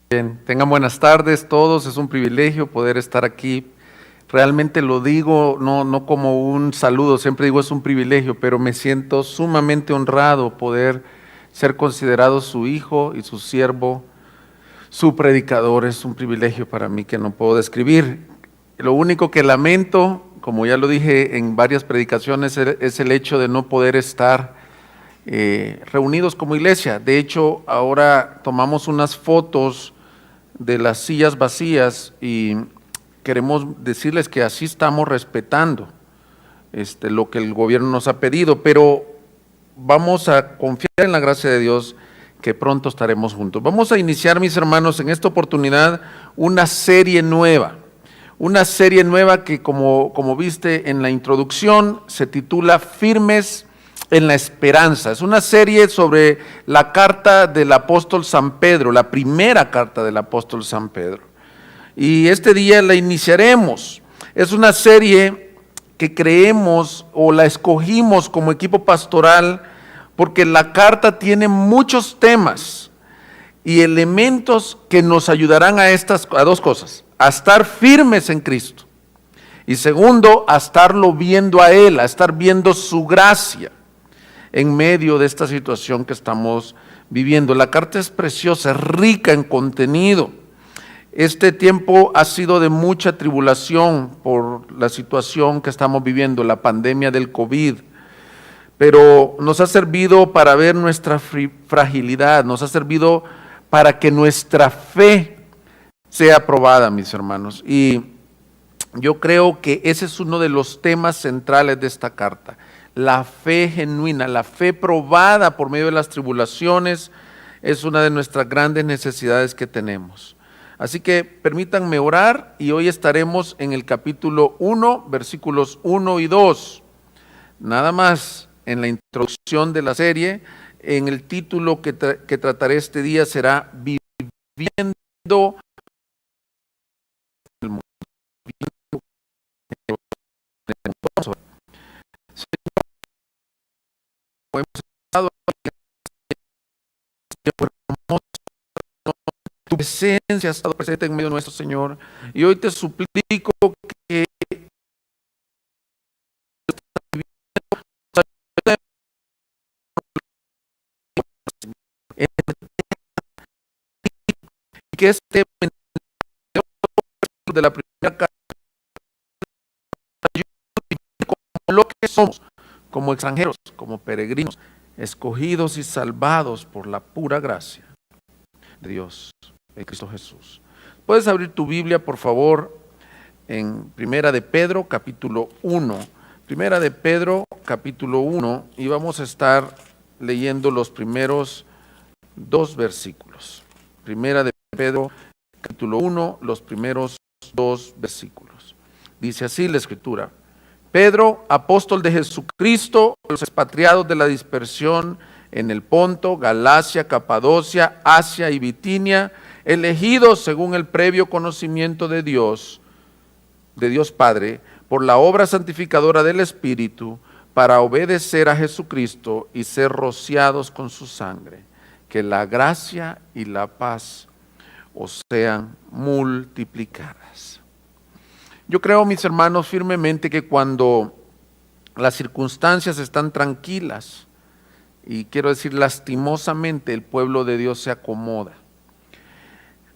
Bien, tengan buenas tardes todos, es un privilegio poder estar aquí. Realmente lo digo no como un saludo, siempre digo es un privilegio, pero me siento sumamente honrado poder ser considerado su hijo y su siervo, su predicador. Es un privilegio para mí que no puedo describir. Lo único que lamento, como ya lo dije en varias predicaciones, es el hecho de no poder estar reunidos como iglesia. De hecho, ahora tomamos unas fotos de las sillas vacías y queremos decirles que así estamos respetando lo que el gobierno nos ha pedido, pero vamos a confiar en la gracia de Dios que pronto estaremos juntos. Vamos a iniciar, mis hermanos, en esta oportunidad una serie nueva que como viste en la introducción se titula Firmes en la Esperanza. Es una serie sobre la carta del apóstol San Pedro, la primera carta del apóstol San Pedro. Y este día la iniciaremos. Es una serie que creemos o la escogimos como equipo pastoral porque la carta tiene muchos temas y elementos que nos ayudarán a dos cosas: a estar firmes en Cristo, y segundo, a estarlo viendo a Él, a estar viendo su gracia en medio de esta situación que estamos viviendo. La carta es preciosa, es rica en contenido. Este tiempo ha sido de mucha tribulación por la situación que estamos viviendo, la pandemia del COVID, pero nos ha servido para ver nuestra fragilidad, nos ha servido para que nuestra fe sea probada, mis hermanos. Y yo creo que ese es uno de los temas centrales de esta carta. La fe genuina, la fe probada por medio de las tribulaciones, es una de nuestras grandes necesidades que tenemos. Así que permítanme orar, y hoy estaremos en el capítulo 1, versículos 1 y 2. Nada más en la introducción de la serie. En el título que trataré este día será Viviendo el mundo. Hemos estado tu presencia ha estado presente en medio de nuestro Señor, y hoy te suplico que este de la primera carta como lo que somos, como extranjeros, como peregrinos, escogidos y salvados por la pura gracia de Dios en Cristo Jesús. Puedes abrir tu Biblia, por favor, en Primera de Pedro, capítulo 1. Primera de Pedro, capítulo 1, y vamos a estar leyendo los primeros dos versículos. Primera de Pedro, capítulo 1, los primeros dos versículos. Dice así la Escritura: Pedro, apóstol de Jesucristo, los expatriados de la dispersión en el Ponto, Galacia, Capadocia, Asia y Bitinia, elegidos según el previo conocimiento de Dios Padre, por la obra santificadora del Espíritu, para obedecer a Jesucristo y ser rociados con su sangre. Que la gracia y la paz os sean multiplicadas. Yo creo, mis hermanos, firmemente que cuando las circunstancias están tranquilas, y quiero decir lastimosamente, el pueblo de Dios se acomoda.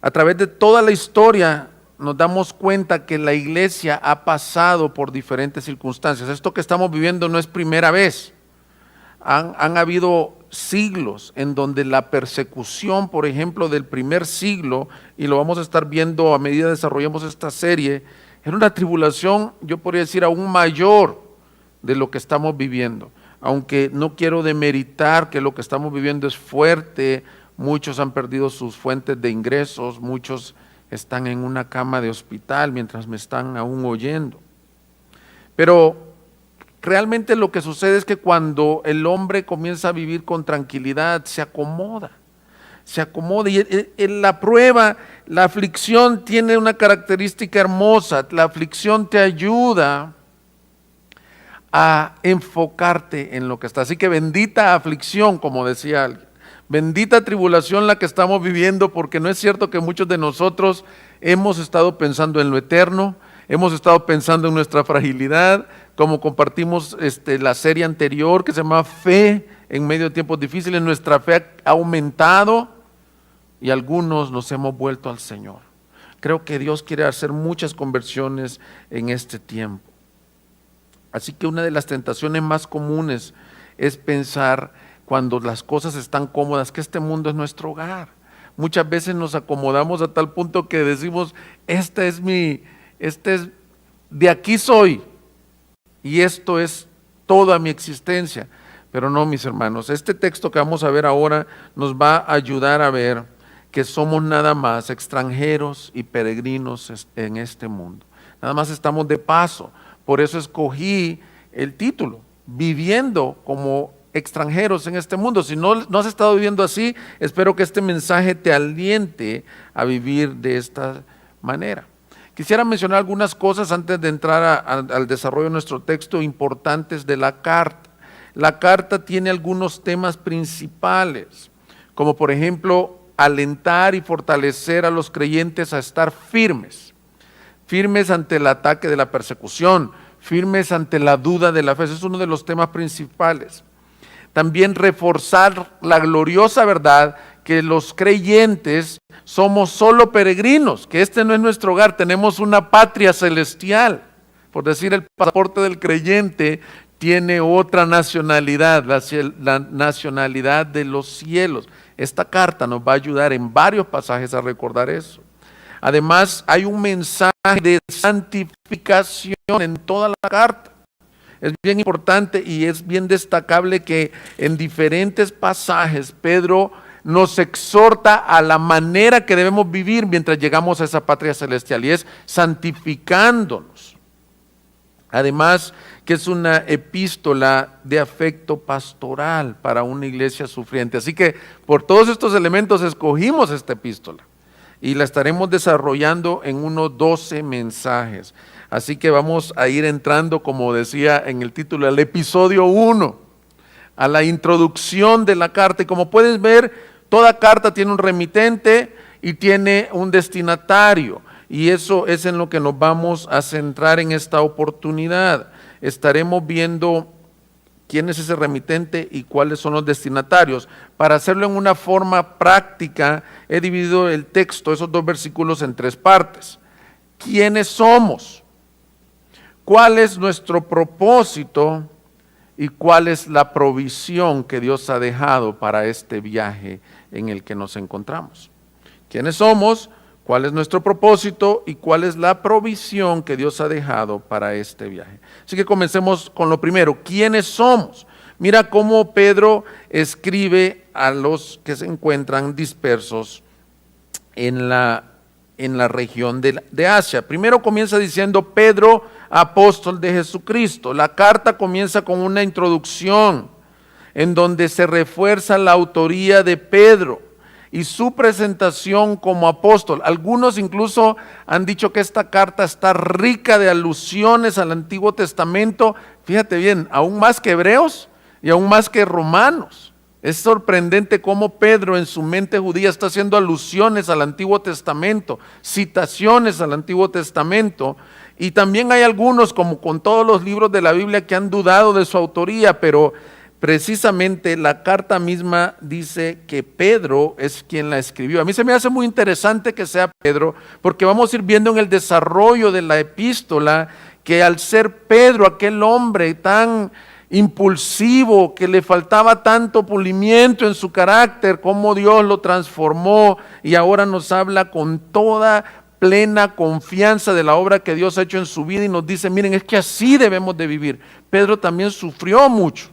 A través de toda la historia nos damos cuenta que la iglesia ha pasado por diferentes circunstancias. Esto que estamos viviendo no es primera vez. Han habido siglos en donde la persecución, por ejemplo, del primer siglo, y lo vamos a estar viendo a medida que desarrollemos esta serie, era una tribulación, yo podría decir, aún mayor de lo que estamos viviendo. Aunque no quiero demeritar que lo que estamos viviendo es fuerte, muchos han perdido sus fuentes de ingresos, muchos están en una cama de hospital mientras me están aún oyendo. Pero realmente lo que sucede es que cuando el hombre comienza a vivir con tranquilidad, se acomoda. Y la prueba, la aflicción tiene una característica hermosa. La aflicción te ayuda a enfocarte en lo que está. Así que bendita aflicción, como decía alguien. Bendita tribulación la que estamos viviendo, porque no es cierto que muchos de nosotros hemos estado pensando en lo eterno, hemos estado pensando en nuestra fragilidad, como compartimos la serie anterior que se llama Fe en medio de tiempos difíciles. Nuestra fe ha aumentado y algunos nos hemos vuelto al Señor. Creo que Dios quiere hacer muchas conversiones en este tiempo. Así que una de las tentaciones más comunes es pensar, cuando las cosas están cómodas, que este mundo es nuestro hogar. Muchas veces nos acomodamos a tal punto que decimos, de aquí soy, y esto es toda mi existencia. Pero no, mis hermanos, este texto que vamos a ver ahora nos va a ayudar a ver que somos nada más extranjeros y peregrinos en este mundo. Nada más estamos de paso. Por eso escogí el título, Viviendo como extranjeros en este mundo. Si no has estado viviendo así, espero que este mensaje te aliente a vivir de esta manera. Quisiera mencionar algunas cosas antes de entrar al desarrollo de nuestro texto, importantes de la carta. La carta tiene algunos temas principales, como por ejemplo, alentar y fortalecer a los creyentes a estar firmes ante el ataque de la persecución, firmes ante la duda de la fe. Ese es uno de los temas principales. También reforzar la gloriosa verdad que los creyentes somos solo peregrinos, que este no es nuestro hogar, tenemos una patria celestial. Por decir, el pasaporte del creyente tiene otra nacionalidad, la nacionalidad de los cielos. Esta carta nos va a ayudar en varios pasajes a recordar eso. Además, hay un mensaje de santificación en toda la carta. Es bien importante y es bien destacable que en diferentes pasajes Pedro nos exhorta a la manera que debemos vivir mientras llegamos a esa patria celestial, y es santificándonos. Además, que es una epístola de afecto pastoral para una iglesia sufriente. Así que por todos estos elementos escogimos esta epístola y la estaremos desarrollando en unos 12 mensajes. Así que vamos a ir entrando, como decía en el título, al episodio 1, a la introducción de la carta. Y como puedes ver, toda carta tiene un remitente y tiene un destinatario. Y eso es en lo que nos vamos a centrar en esta oportunidad. Estaremos viendo quién es ese remitente y cuáles son los destinatarios. Para hacerlo en una forma práctica, he dividido el texto, esos 2 versículos, en 3 partes. ¿Quiénes somos? ¿Cuál es nuestro propósito? ¿Y cuál es la provisión que Dios ha dejado para este viaje en el que nos encontramos? ¿Quiénes somos? ¿Cuál es nuestro propósito? ¿Y cuál es la provisión que Dios ha dejado para este viaje? Así que comencemos con lo primero. ¿Quiénes somos? Mira cómo Pedro escribe a los que se encuentran dispersos en la región de Asia. Primero comienza diciendo: Pedro, apóstol de Jesucristo. La carta comienza con una introducción en donde se refuerza la autoría de Pedro y su presentación como apóstol. Algunos incluso han dicho que esta carta está rica de alusiones al Antiguo Testamento. Fíjate bien, aún más que Hebreos y aún más que Romanos. Es sorprendente cómo Pedro en su mente judía está haciendo alusiones al Antiguo Testamento, citaciones al Antiguo Testamento. Y también hay algunos, como con todos los libros de la Biblia, que han dudado de su autoría, pero precisamente la carta misma dice que Pedro es quien la escribió. A mí se me hace muy interesante que sea Pedro, porque vamos a ir viendo en el desarrollo de la epístola que al ser Pedro, aquel hombre tan impulsivo, que le faltaba tanto pulimiento en su carácter, cómo Dios lo transformó y ahora nos habla con toda plena confianza de la obra que Dios ha hecho en su vida y nos dice: miren, es que así debemos de vivir. Pedro también sufrió mucho.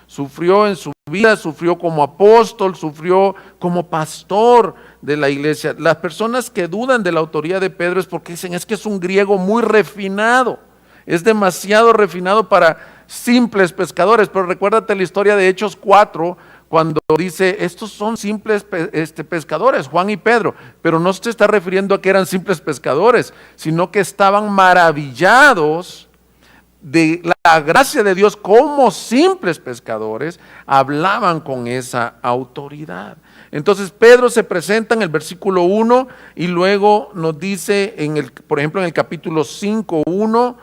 Sufrió en su vida, sufrió como apóstol, sufrió como pastor de la iglesia. Las personas que dudan de la autoría de Pedro es porque dicen: es que es un griego muy refinado, es demasiado refinado para simples pescadores. Pero recuérdate la historia de Hechos 4, cuando dice: estos son simples pescadores, Juan y Pedro. Pero no se está refiriendo a que eran simples pescadores, sino que estaban maravillados de la gracia de Dios como simples pescadores, hablaban con esa autoridad. Entonces Pedro se presenta en el versículo 1 y luego nos dice, por ejemplo en el capítulo 5:1,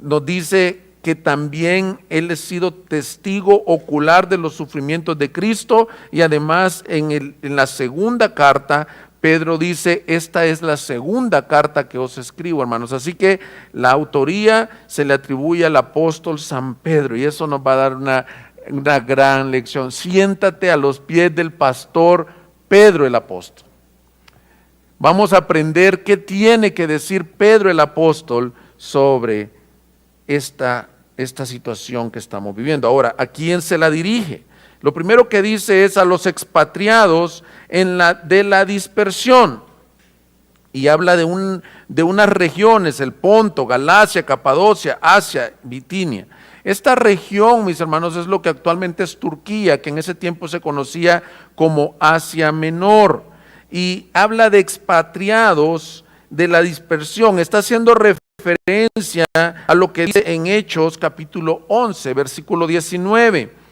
nos dice que también él ha sido testigo ocular de los sufrimientos de Cristo, y además en la segunda carta Pedro dice: esta es la segunda carta que os escribo, hermanos. Así que la autoría se le atribuye al apóstol San Pedro, y eso nos va a dar una gran lección. Siéntate a los pies del pastor Pedro el apóstol. Vamos a aprender qué tiene que decir Pedro el apóstol sobre esta situación que estamos viviendo. Ahora, ¿a quién se la dirige? Lo primero que dice es a los expatriados de la dispersión, y habla de unas regiones: el Ponto, Galacia, Capadocia, Asia, Bitinia. Esta región, mis hermanos, es lo que actualmente es Turquía, que en ese tiempo se conocía como Asia Menor, y habla de expatriados de la dispersión. Está haciendo referencia a lo que dice en Hechos capítulo 11, versículo 19,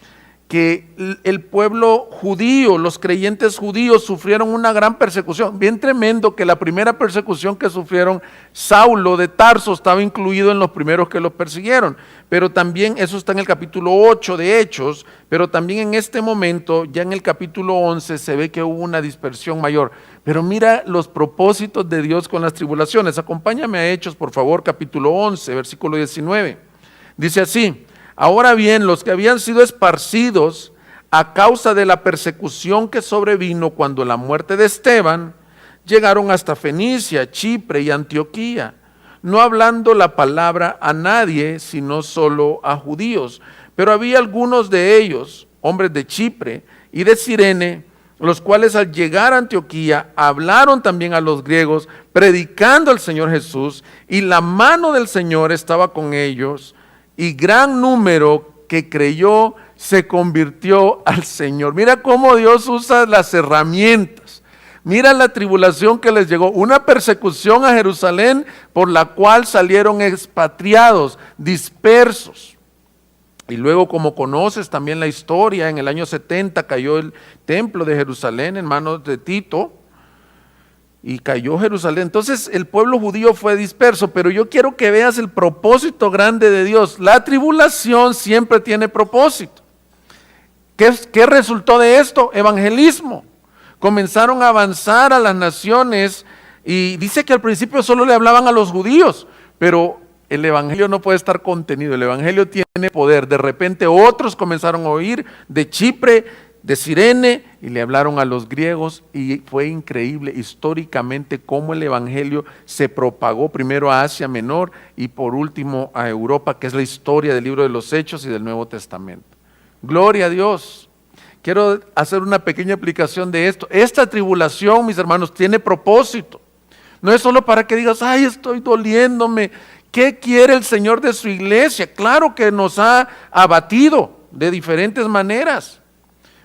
que el pueblo judío, los creyentes judíos, sufrieron una gran persecución. Bien tremendo que la primera persecución que sufrieron, Saulo de Tarso estaba incluido en los primeros que los persiguieron. Pero también, eso está en el capítulo 8 de Hechos, pero también en este momento, ya en el capítulo 11, se ve que hubo una dispersión mayor. Pero mira los propósitos de Dios con las tribulaciones. Acompáñame a Hechos, por favor, capítulo 11, versículo 19. Dice así: ahora bien, los que habían sido esparcidos a causa de la persecución que sobrevino cuando la muerte de Esteban, llegaron hasta Fenicia, Chipre y Antioquía, no hablando la palabra a nadie, sino solo a judíos. Pero había algunos de ellos, hombres de Chipre y de Cirene, los cuales al llegar a Antioquía hablaron también a los griegos, predicando al Señor Jesús, y la mano del Señor estaba con ellos, y gran número que creyó se convirtió al Señor. Mira cómo Dios usa las herramientas. Mira la tribulación que les llegó, una persecución a Jerusalén por la cual salieron expatriados, dispersos. Y luego, como conoces también la historia, en el año 70 cayó el templo de Jerusalén en manos de Tito, y cayó Jerusalén. Entonces el pueblo judío fue disperso, pero yo quiero que veas el propósito grande de Dios. La tribulación siempre tiene propósito. ¿Qué resultó de esto? Evangelismo. Comenzaron a avanzar a las naciones, y dice que al principio solo le hablaban a los judíos, pero el evangelio no puede estar contenido, el evangelio tiene poder. De repente otros comenzaron a oír de Chipre, de Cirene, y le hablaron a los griegos, y fue increíble históricamente cómo el evangelio se propagó primero a Asia Menor y por último a Europa, que es la historia del libro de los Hechos y del Nuevo Testamento. Gloria a Dios. Quiero hacer una pequeña aplicación de esto. Esta tribulación, mis hermanos, tiene propósito. No es solo para que digas: ay, estoy doliéndome. ¿Qué quiere el Señor de su iglesia? Claro que nos ha abatido de diferentes maneras,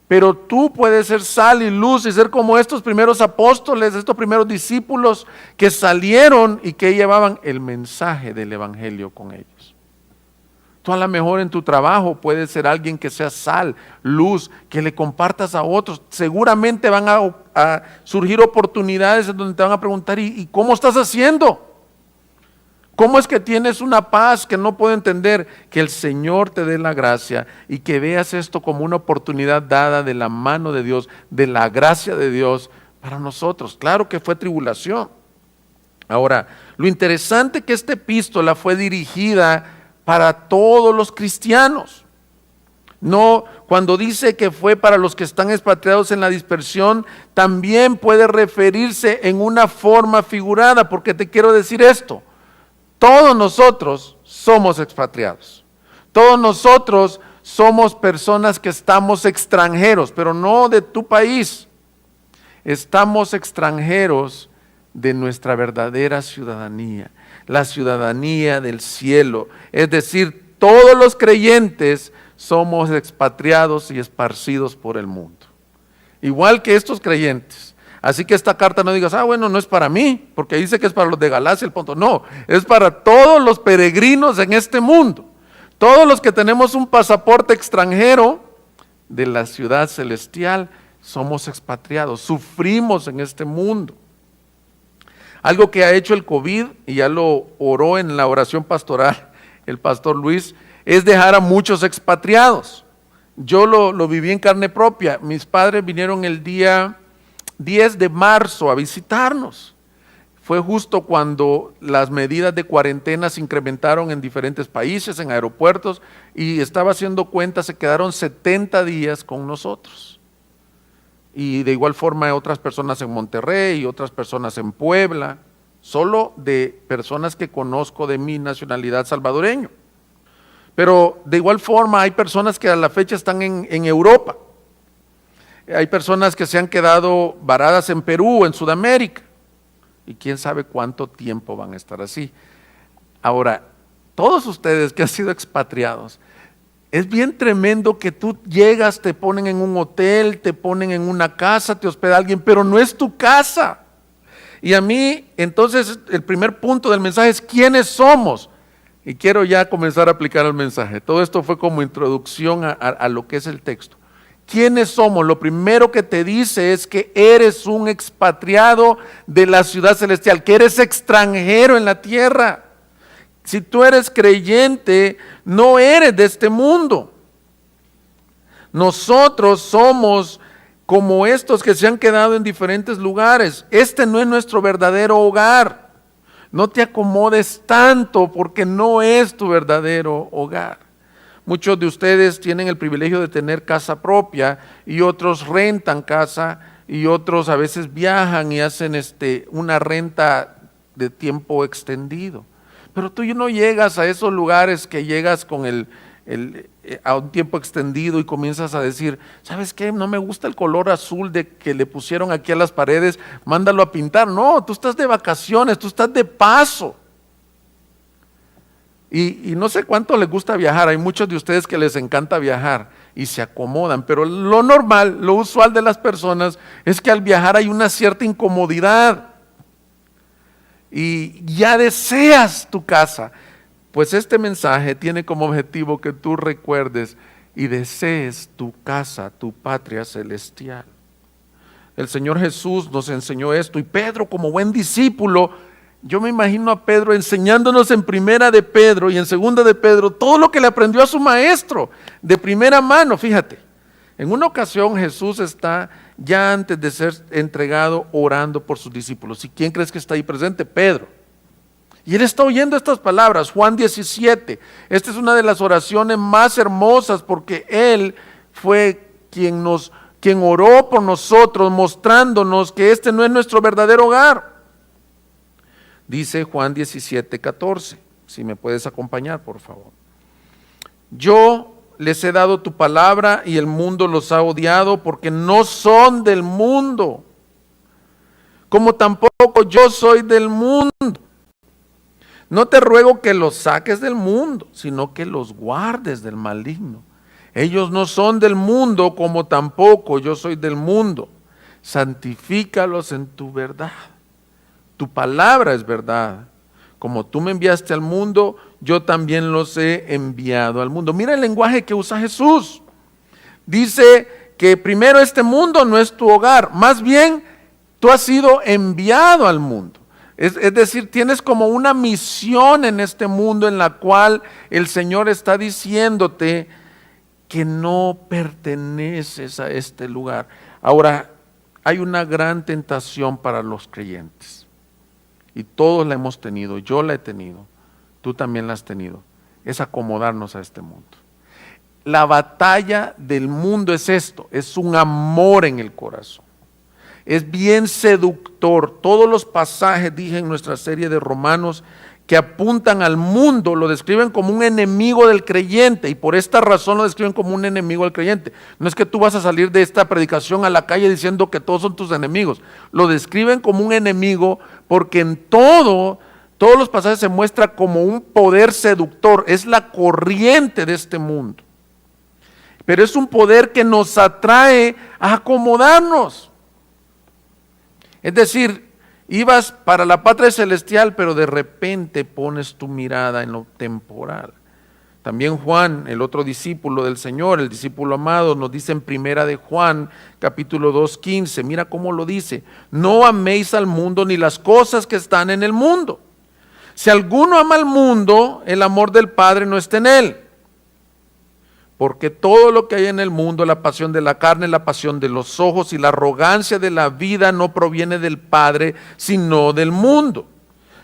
pero tú puedes ser sal y luz y ser como estos primeros apóstoles, estos primeros discípulos que salieron y que llevaban el mensaje del evangelio con ellos. Tú a lo mejor en tu trabajo puedes ser alguien que sea sal, luz, que le compartas a otros. Seguramente van a surgir oportunidades en donde te van a preguntar: ¿y cómo estás haciendo? ¿Cómo es que tienes una paz que no puedo entender? Que el Señor te dé la gracia y que veas esto como una oportunidad dada de la mano de Dios, de la gracia de Dios para nosotros. Claro que fue tribulación. Ahora, lo interesante que esta epístola fue dirigida para todos los cristianos. No, cuando dice que fue para los que están expatriados en la dispersión, también puede referirse en una forma figurada, porque te quiero decir esto: todos nosotros somos expatriados. Todos nosotros somos personas que estamos extranjeros, pero no de tu país. Estamos extranjeros de nuestra verdadera ciudadanía, la ciudadanía del cielo. Es decir, todos los creyentes somos expatriados y esparcidos por el mundo. Igual que estos creyentes. Así que esta carta no digas, bueno, no es para mí, porque dice que es para los de Galacia, el punto. No, es para todos los peregrinos en este mundo. Todos los que tenemos un pasaporte extranjero de la ciudad celestial, somos expatriados, sufrimos en este mundo. Algo que ha hecho el COVID, y ya lo oró en la oración pastoral el pastor Luis, es dejar a muchos expatriados. Yo lo viví en carne propia. Mis padres vinieron el día 10 de marzo a visitarnos. Fue justo cuando las medidas de cuarentena se incrementaron en diferentes países, en aeropuertos, y estaba haciendo cuenta, se quedaron 70 días con nosotros. Y de igual forma otras personas en Monterrey y otras personas en Puebla, solo de personas que conozco de mi nacionalidad salvadoreño. Pero de igual forma hay personas que a la fecha están en Europa, hay personas que se han quedado varadas en Perú, en Sudamérica, y quién sabe cuánto tiempo van a estar así. Ahora, todos ustedes que han sido expatriados, es bien tremendo que tú llegas, te ponen en un hotel, te ponen en una casa, te hospeda alguien, pero no es tu casa. Y a mí, entonces, el primer punto del mensaje es ¿quiénes somos? Y quiero ya comenzar a aplicar el mensaje. Todo esto fue como introducción a lo que es el texto. ¿Quiénes somos? Lo primero que te dice es que eres un expatriado de la ciudad celestial, que eres extranjero en la tierra. Si tú eres creyente, no eres de este mundo. Nosotros somos como estos que se han quedado en diferentes lugares. Este no es nuestro verdadero hogar. No te acomodes tanto porque no es tu verdadero hogar. Muchos de ustedes tienen el privilegio de tener casa propia y otros rentan casa y otros a veces viajan y hacen una renta de tiempo extendido. Pero tú no llegas a esos lugares que llegas con a un tiempo extendido y comienzas a decir, ¿sabes qué? No me gusta el color azul que le pusieron aquí a las paredes, mándalo a pintar. No, tú estás de vacaciones, tú estás de paso. Y no sé cuánto les gusta viajar, hay muchos de ustedes que les encanta viajar y se acomodan, pero lo normal, lo usual de las personas es que al viajar hay una cierta incomodidad. Y ya deseas tu casa, pues este mensaje tiene como objetivo que tú recuerdes y desees tu casa, tu patria celestial. El Señor Jesús nos enseñó esto y Pedro, como buen discípulo, yo me imagino a Pedro enseñándonos en primera de Pedro y en segunda de Pedro todo lo que le aprendió a su maestro de primera mano. Fíjate, en una ocasión Jesús está ya antes de ser entregado orando por sus discípulos. ¿Y quién crees que está ahí presente? Pedro. Y él está oyendo estas palabras, Juan 17. Esta es una de las oraciones más hermosas porque él fue quien oró por nosotros, mostrándonos que este no es nuestro verdadero hogar. Dice Juan 17, 14. Si me puedes acompañar, por favor. Yo les he dado tu palabra y el mundo los ha odiado porque no son del mundo, como tampoco yo soy del mundo. No te ruego que los saques del mundo, sino que los guardes del maligno. Ellos no son del mundo, como tampoco yo soy del mundo. Santifícalos en tu verdad. Tu palabra es verdad. Como tú me enviaste al mundo, yo también los he enviado al mundo. Mira el lenguaje que usa Jesús. Dice que primero este mundo no es tu hogar, más bien tú has sido enviado al mundo. Es decir, tienes como una misión en este mundo en la cual el Señor está diciéndote que no perteneces a este lugar. Ahora, hay una gran tentación para los creyentes. Y todos la hemos tenido, yo la he tenido, tú también la has tenido, es acomodarnos a este mundo. La batalla del mundo es esto, es un amor en el corazón. Es bien seductor. Todos los pasajes, dije en nuestra serie de Romanos, que apuntan al mundo, lo describen como un enemigo del creyente, y por esta razón lo describen como un enemigo del creyente. No es que tú vas a salir de esta predicación a la calle diciendo que todos son tus enemigos, lo describen como un enemigo porque en todos los pasajes se muestra como un poder seductor, es la corriente de este mundo. Pero es un poder que nos atrae a acomodarnos. Es decir, ibas para la patria celestial, pero de repente pones tu mirada en lo temporal. También Juan, el otro discípulo del Señor, el discípulo amado, nos dice en primera de Juan, capítulo 2:15, mira cómo lo dice: no améis al mundo ni las cosas que están en el mundo. Si alguno ama al mundo, el amor del Padre no está en él. Porque todo lo que hay en el mundo, la pasión de la carne, la pasión de los ojos y la arrogancia de la vida no proviene del Padre, sino del mundo.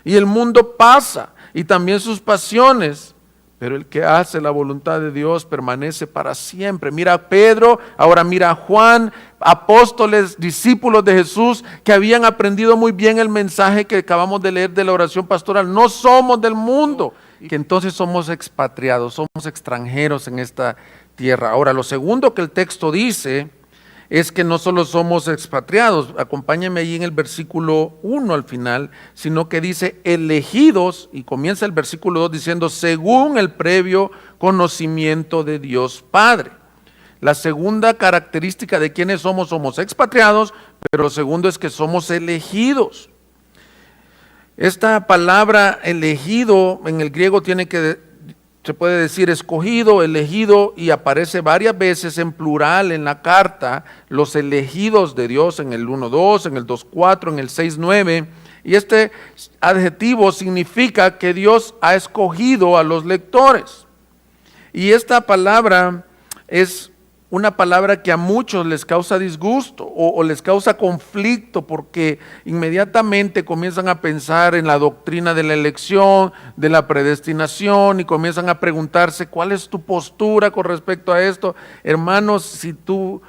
Y el mundo pasa, y también sus pasiones, pero el que hace la voluntad de Dios permanece para siempre. Mira a Pedro, ahora mira a Juan, apóstoles, discípulos de Jesús, que habían aprendido muy bien el mensaje que acabamos de leer de la oración pastoral. No somos del mundo, que entonces somos expatriados, somos extranjeros en esta tierra. Ahora, lo segundo que el texto dice es que no solo somos expatriados, acompáñame ahí en el versículo 1 al final, sino que dice elegidos, y comienza el versículo 2 diciendo según el previo conocimiento de Dios Padre. La segunda característica de quienes somos expatriados, pero lo segundo es que somos elegidos. Esta palabra elegido en el griego se puede decir escogido, elegido, y aparece varias veces en plural en la carta, los elegidos de Dios en el 1:2, en el 2:4, en el 6:9, y este adjetivo significa que Dios ha escogido a los lectores. Y esta palabra es una palabra que a muchos les causa disgusto o les causa conflicto, porque inmediatamente comienzan a pensar en la doctrina de la elección, de la predestinación, y comienzan a preguntarse cuál es tu postura con respecto a esto. Hermanos, si tú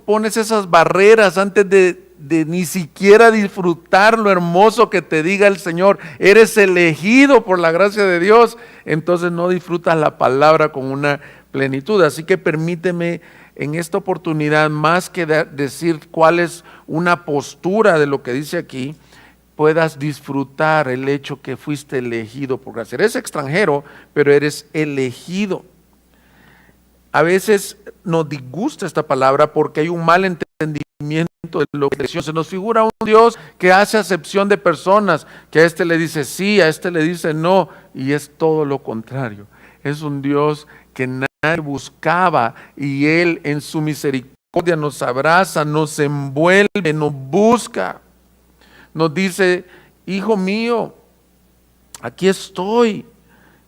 pones esas barreras antes de ni siquiera disfrutar lo hermoso que te diga el Señor, eres elegido por la gracia de Dios, entonces no disfrutas la palabra con una plenitud. Así que permíteme en esta oportunidad, más que decir cuál es una postura de lo que dice aquí, puedas disfrutar el hecho que fuiste elegido por gracia. Eres extranjero, pero eres elegido. A veces nos disgusta esta palabra porque hay un mal entendimiento de lo que se nos figura un Dios que hace acepción de personas, que a este le dice sí, a este le dice no, y es todo lo contrario. Es un Dios que nadie buscaba, y Él en su misericordia nos abraza, nos envuelve, nos busca, nos dice: hijo mío, aquí estoy,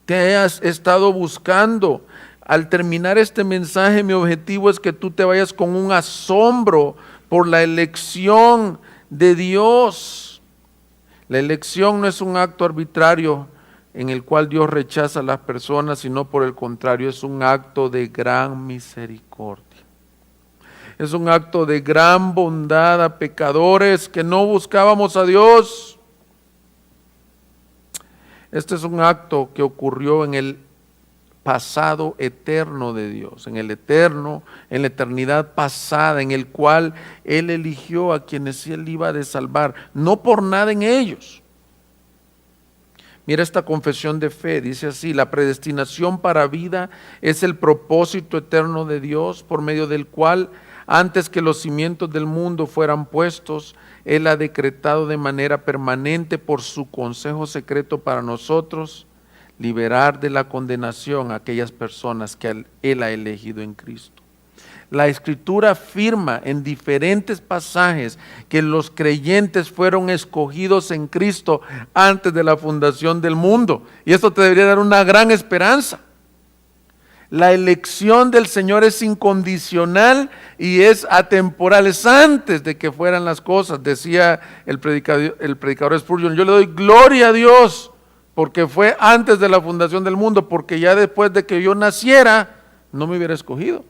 te has estado buscando. Al terminar este mensaje, mi objetivo es que tú te vayas con un asombro por la elección de Dios. La elección no es un acto arbitrario en el cual Dios rechaza a las personas, sino por el contrario, es un acto de gran misericordia. Es un acto de gran bondad a pecadores que no buscábamos a Dios. Este es un acto que ocurrió en el pasado eterno de Dios, en el eterno, en la eternidad pasada, en el cual Él eligió a quienes Él iba a salvar, no por nada en ellos. Mira esta confesión de fe, dice así: la predestinación para vida es el propósito eterno de Dios, por medio del cual, antes que los cimientos del mundo fueran puestos, Él ha decretado de manera permanente por su consejo secreto para nosotros, liberar de la condenación a aquellas personas que Él ha elegido en Cristo. La Escritura afirma en diferentes pasajes que los creyentes fueron escogidos en Cristo antes de la fundación del mundo. Y esto te debería dar una gran esperanza. La elección del Señor es incondicional y es atemporal, es antes de que fueran las cosas. Decía el predicador Spurgeon: yo le doy gloria a Dios porque fue antes de la fundación del mundo, porque ya después de que yo naciera no me hubiera escogido.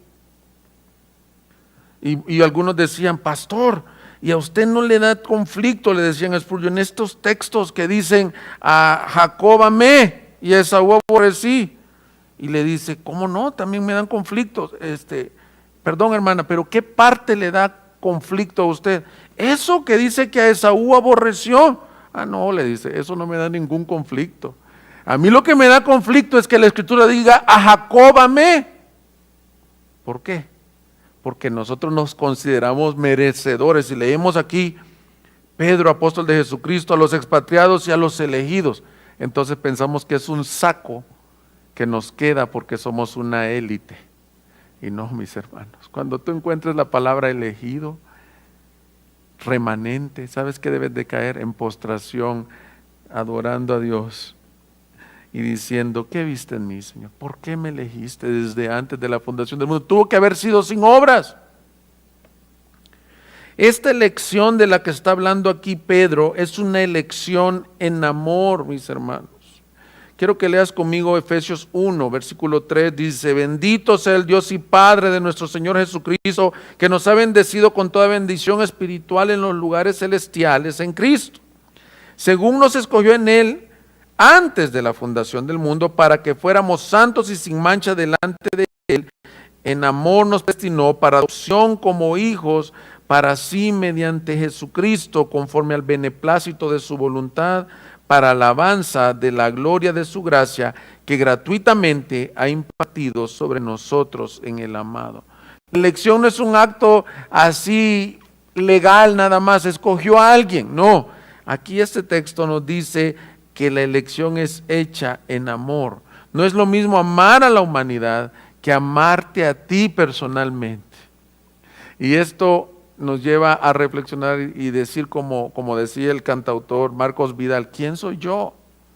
Y algunos decían: pastor, ¿y a usted no le da conflicto? Le decían a Spurgeon, estos textos que dicen: a Jacob amé y a Esaú aborrecí. Y le dice: ¿cómo no? También me dan conflictos. Perdón, hermana, pero ¿qué parte le da conflicto a usted? Eso que dice que a Esaú aborreció. Ah, no, le dice, eso no me da ningún conflicto. A mí lo que me da conflicto es que la Escritura diga: a Jacob amé. ¿Por qué? Porque nosotros nos consideramos merecedores. Y leemos aquí: Pedro, apóstol de Jesucristo, a los expatriados y a los elegidos. Entonces pensamos que es un saco que nos queda porque somos una élite. Y no, mis hermanos, cuando tú encuentres la palabra elegido, remanente, ¿sabes qué debes de caer? En postración, adorando a Dios y diciendo, ¿qué viste en mí, Señor? ¿Por qué me elegiste desde antes de la fundación del mundo? Tuvo que haber sido sin obras. Esta elección de la que está hablando aquí Pedro es una elección en amor, mis hermanos. Quiero que leas conmigo Efesios 1, versículo 3, dice, bendito sea el Dios y Padre de nuestro Señor Jesucristo, que nos ha bendecido con toda bendición espiritual en los lugares celestiales en Cristo, según nos escogió en Él antes de la fundación del mundo, para que fuéramos santos y sin mancha delante de Él. En amor nos destinó para adopción como hijos, para sí mediante Jesucristo, conforme al beneplácito de su voluntad, para alabanza de la gloria de su gracia, que gratuitamente ha impartido sobre nosotros en el amado. La elección no es un acto así legal nada más, escogió a alguien, no. Aquí este texto nos dice que la elección es hecha en amor. No es lo mismo amar a la humanidad que amarte a ti personalmente. Y esto nos lleva a reflexionar y decir como decía el cantautor Marcos Vidal, ¿quién soy yo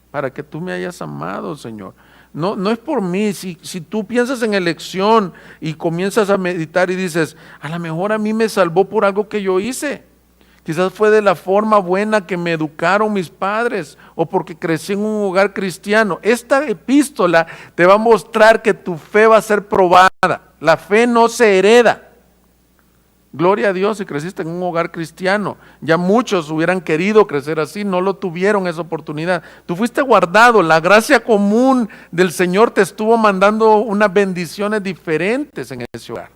para que tú me hayas amado, Señor? No es por mí. Si tú piensas en elección y comienzas a meditar y dices, a lo mejor a mí me salvó por algo que yo hice. Quizás fue de la forma buena que me educaron mis padres o porque crecí en un hogar cristiano. Esta epístola te va a mostrar que tu fe va a ser probada. La fe no se hereda. Gloria a Dios si creciste en un hogar cristiano. Ya muchos hubieran querido crecer así, no lo tuvieron esa oportunidad. Tú fuiste guardado, la gracia común del Señor te estuvo mandando unas bendiciones diferentes en ese hogar.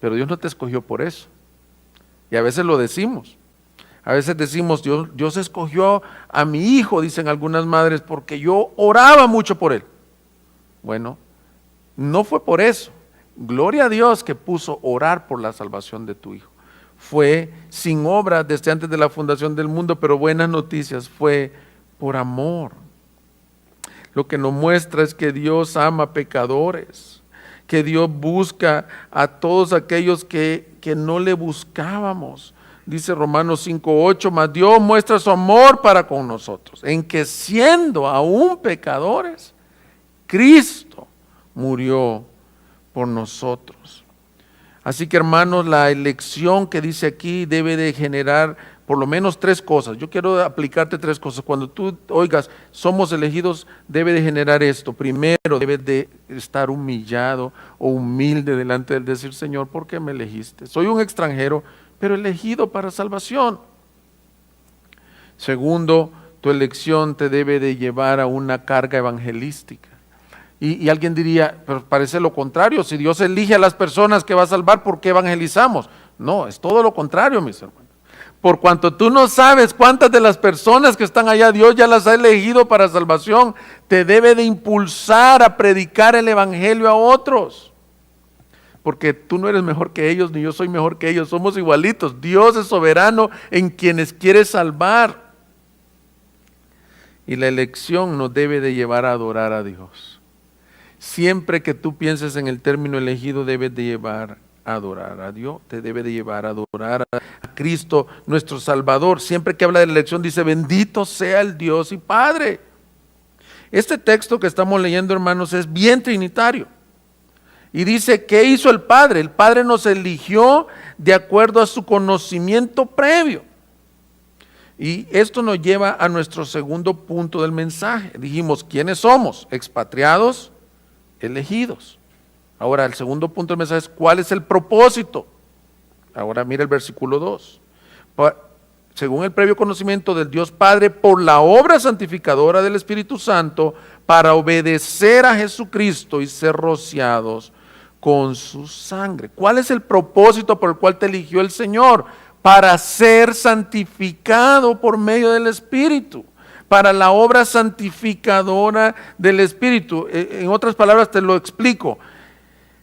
Pero Dios no te escogió por eso. Y a veces lo decimos. A veces decimos, Dios escogió a mi hijo, dicen algunas madres, porque yo oraba mucho por él. Bueno, no fue por eso. Gloria a Dios que puso orar por la salvación de tu hijo. Fue sin obras desde antes de la fundación del mundo, pero buenas noticias, fue por amor. Lo que nos muestra es que Dios ama pecadores, que Dios busca a todos aquellos que no le buscábamos. Dice Romanos 5:8, mas Dios muestra su amor para con nosotros, en que siendo aún pecadores, Cristo murió por nosotros. Así que hermanos, la elección que dice aquí debe de generar por lo menos tres cosas. Yo quiero aplicarte tres cosas. Cuando tú oigas, somos elegidos, debe de generar esto. Primero, debe de estar humillado o humilde delante del decir, Señor, ¿por qué me elegiste? Soy un extranjero, pero elegido para salvación. Segundo, tu elección te debe de llevar a una carga evangelística. Y alguien diría, pero parece lo contrario, si Dios elige a las personas que va a salvar, ¿por qué evangelizamos? No, es todo lo contrario, mis hermanos. Por cuanto tú no sabes cuántas de las personas que están allá, Dios ya las ha elegido para salvación, te debe de impulsar a predicar el evangelio a otros. Porque tú no eres mejor que ellos, ni yo soy mejor que ellos, somos igualitos. Dios es soberano en quienes quiere salvar. Y la elección nos debe de llevar a adorar a Dios. Siempre que tú pienses en el término elegido, debes de llevar a adorar a Dios, te debe de llevar a adorar a Cristo, nuestro Salvador. Siempre que habla de la elección dice, bendito sea el Dios y Padre. Este texto que estamos leyendo, hermanos, es bien trinitario. Y dice, ¿qué hizo el Padre? El Padre nos eligió de acuerdo a su conocimiento previo. Y esto nos lleva a nuestro segundo punto del mensaje. Dijimos, ¿quiénes somos? Expatriados, elegidos. Ahora el segundo punto del mensaje es ¿cuál es el propósito? Ahora mira el versículo 2. Según el previo conocimiento del Dios Padre, por la obra santificadora del Espíritu Santo, para obedecer a Jesucristo y ser rociados con su sangre. ¿Cuál es el propósito por el cual te eligió el Señor? Para ser santificado por medio del Espíritu. Para la obra santificadora del Espíritu. En otras palabras te lo explico.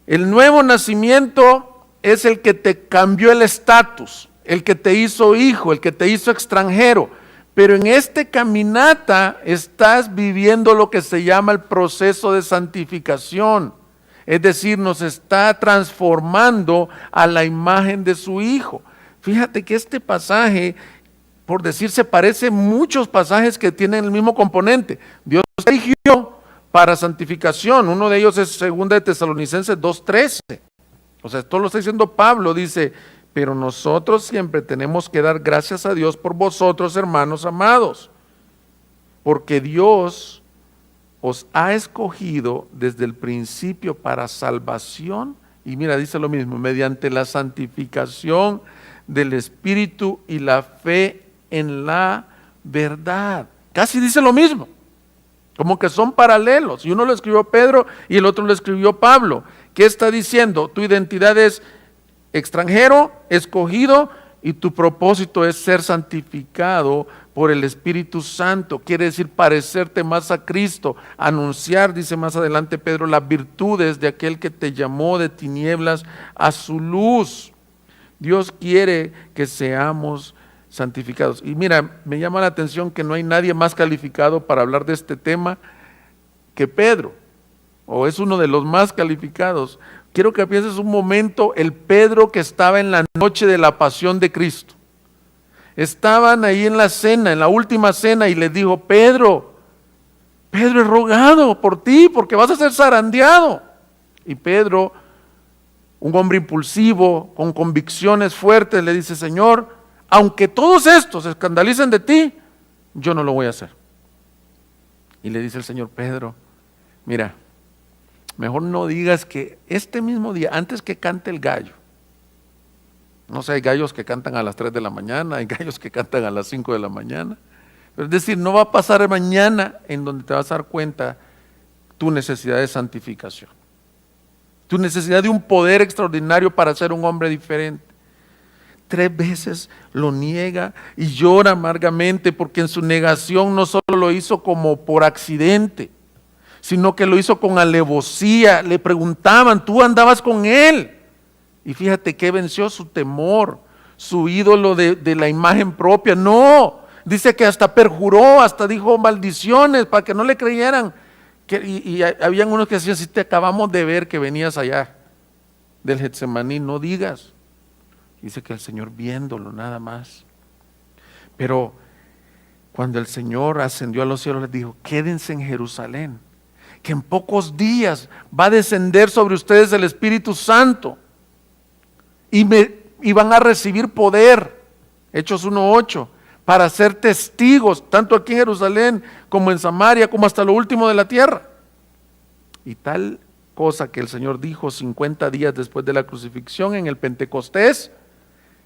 El nuevo nacimiento es el que te cambió el estatus. el que te hizo hijo, el que te hizo extranjero. Pero en este caminata estás viviendo lo que se llama el proceso de santificación. Es decir, nos está transformando a la imagen de su Hijo. Fíjate que este pasaje, por decir, se parece a muchos pasajes que tienen el mismo componente. Dios eligió para santificación. Uno de ellos es 2 de Tesalonicenses 2:13. O sea, esto lo está diciendo Pablo, dice, pero nosotros siempre tenemos que dar gracias a Dios por vosotros, hermanos amados, porque Dios os ha escogido desde el principio para salvación, y mira, dice lo mismo, mediante la santificación del Espíritu y la fe en la verdad. Casi dice lo mismo, como que son paralelos, y uno lo escribió Pedro y el otro lo escribió Pablo. ¿Qué está diciendo? Tu identidad es extranjero, escogido, y tu propósito es ser santificado por el Espíritu Santo. Quiere decir parecerte más a Cristo, anunciar, dice más adelante Pedro, las virtudes de aquel que te llamó de tinieblas a su luz. Dios quiere que seamos santificados. Y mira, me llama la atención que no hay nadie más calificado para hablar de este tema que Pedro, o es uno de los más calificados. Quiero que pienses un momento, el Pedro que estaba en la noche de la pasión de Cristo. Estaban ahí en la cena, en la última cena, y les dijo, Pedro, he rogado por ti porque vas a ser zarandeado. Y Pedro, un hombre impulsivo, con convicciones fuertes, le dice, Señor, aunque todos estos se escandalicen de ti, yo no lo voy a hacer. Y le dice el Señor, Pedro, mira, mejor no digas que este mismo día, antes que cante el gallo, no sé, hay gallos que cantan a las 3 de la mañana, hay gallos que cantan a las 5 de la mañana, pero es decir, no va a pasar mañana en donde te vas a dar cuenta tu necesidad de santificación, tu necesidad de un poder extraordinario para ser un hombre diferente. 3 veces lo niega y llora amargamente porque en su negación no solo lo hizo como por accidente, sino que lo hizo con alevosía. Le preguntaban, ¿tú andabas con él? Y fíjate que venció su temor, su ídolo de la imagen propia. No, dice que hasta perjuró, hasta dijo maldiciones para que no le creyeran. Y habían unos que decían, si te acabamos de ver que venías allá del Getsemaní, no digas. Dice que el Señor viéndolo nada más. Pero cuando el Señor ascendió a los cielos les dijo, quédense en Jerusalén, que en pocos días va a descender sobre ustedes el Espíritu Santo y van a recibir poder, Hechos 1:8, para ser testigos, tanto aquí en Jerusalén como en Samaria, como hasta lo último de la tierra. Y tal cosa que el Señor dijo 50 días después de la crucifixión en el Pentecostés,